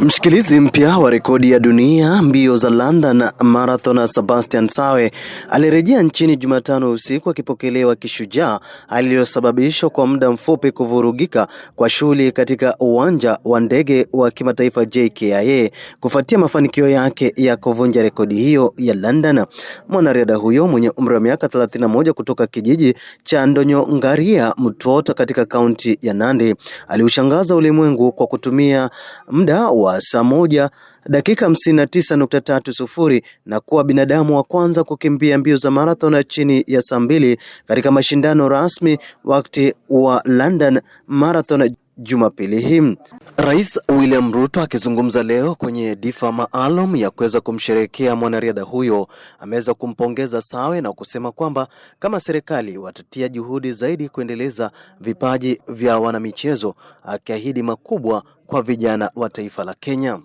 Mshikilizi mpya wa rekodi ya dunia mbio za London Marathon Sebastian Sawe alirejea nchini Jumatano usiku akipokelewa kishujaa, aliyosababishwa kwa muda mfupi kuvurugika kwa shughuli katika uwanja wa ndege wa kimataifa JKIA kufuatia mafanikio yake ya kuvunja rekodi hiyo ya London. Mwanariadha huyo mwenye umri wa miaka 31 kutoka kijiji cha Ndonyongaria Mutota katika kaunti ya Nandi aliushangaza ulimwengu kwa kutumia muda wa saa 1 dakika 59.30 na kuwa binadamu wa kwanza kukimbia mbio za marathon chini ya saa 2 katika mashindano rasmi wakati wa London Marathon Jumapili hii. Rais William Ruto akizungumza leo kwenye dhifa maalum ya kuweza kumsherehekea mwanariadha huyo ameweza kumpongeza Sawe na kusema kwamba kama serikali watatia juhudi zaidi kuendeleza vipaji vya wanamichezo, akiahidi makubwa kwa vijana wa taifa la Kenya.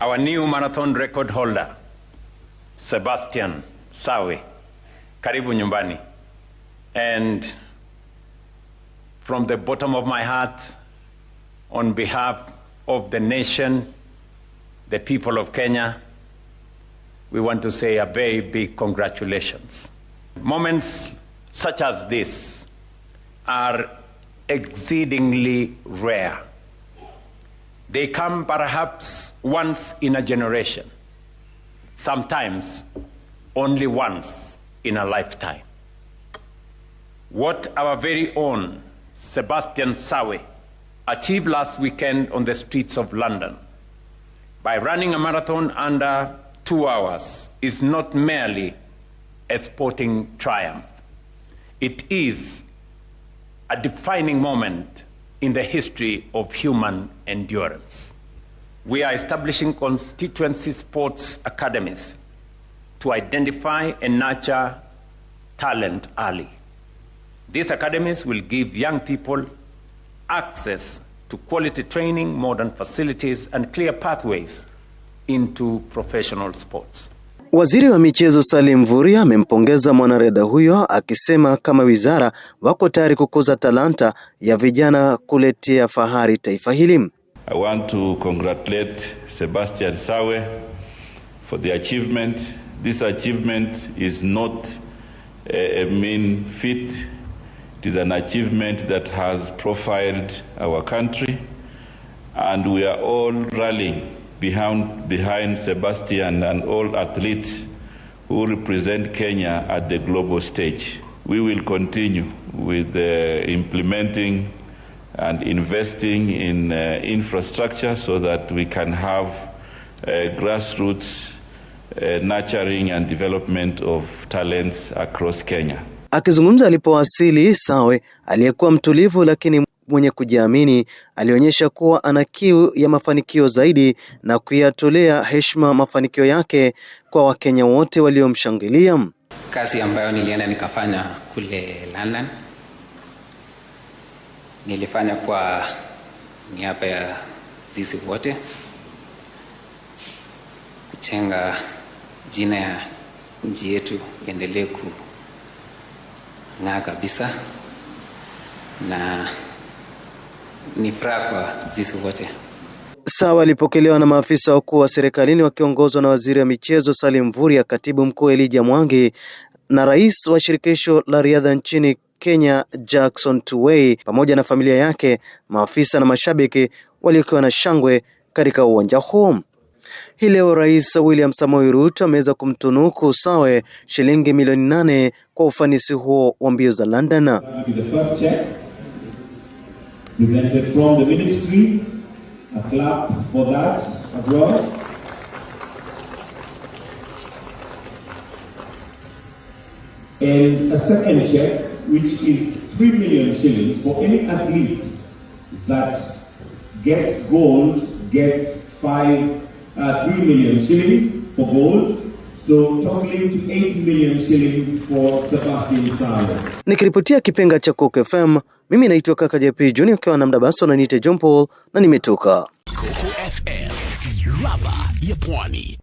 Our new marathon record holder Sebastian Sawe, karibu nyumbani. And from the bottom of my heart, on behalf of the nation, the people of Kenya, we want to say a very big congratulations. Moments such as this are exceedingly rare. They come perhaps once in a generation, sometimes only once in a lifetime. What our very own Sebastian Sawe achieved last weekend on the streets of London by running a marathon under 2 hours is not merely a sporting triumph. It is a defining moment in the history of human endurance. We are establishing constituency sports academies to identify and nurture talent early. These academies will give young people access to quality training, modern facilities, and clear pathways into professional sports. Waziri wa michezo Salim Mvurya amempongeza mwanariadha huyo akisema kama wizara wako tayari kukuza talanta ya vijana kuletea fahari taifa hili. I want to congratulate Sebastian Sawe for the achievement. This achievement is not a mean feat. It is an achievement that has profiled our country, and we are all rallying behind Sebastian and all athletes who represent Kenya at the global stage. We will continue with implementing and investing in infrastructure so that we can have grassroots nurturing and development of talents across Kenya. Akizungumza alipowasili, Sawe aliyekuwa mtulivu lakini mwenye kujiamini alionyesha kuwa ana kiu ya mafanikio zaidi na kuyatolea heshima mafanikio yake kwa Wakenya wote waliomshangilia. Kazi ambayo nilienda nikafanya kule London, nilifanya kwa niaba ya sisi wote kujenga jina ya nchi yetu iendelee kung'aa kabisa, na ni furaha kwa sisi wote. Sawa alipokelewa na maafisa wakuu wa serikalini wakiongozwa na waziri wa michezo Salim Mvurya, katibu mkuu Elijah Mwangi na rais wa shirikisho la riadha nchini Kenya Jackson Tuwei pamoja na familia yake, maafisa na mashabiki waliokuwa na shangwe katika uwanja huo. Hii leo Rais William Samoei Ruto ameweza kumtunuku Sawe shilingi milioni 8 kwa ufanisi huo wa mbio za London. Presented from the ministry, a clap for that as well. And a second check, which is 3 million shillings for any athlete that gets gold, gets 3 million shillings for gold. So totaling to 8 million shillings for Sebastian Sawe. Nikiripotia kipenga cha Coco FM, mimi naitwa Kaka JP Junior kwa na mdabaso na nite John Paul na nimetoka Coco FM, ladha ya pwani.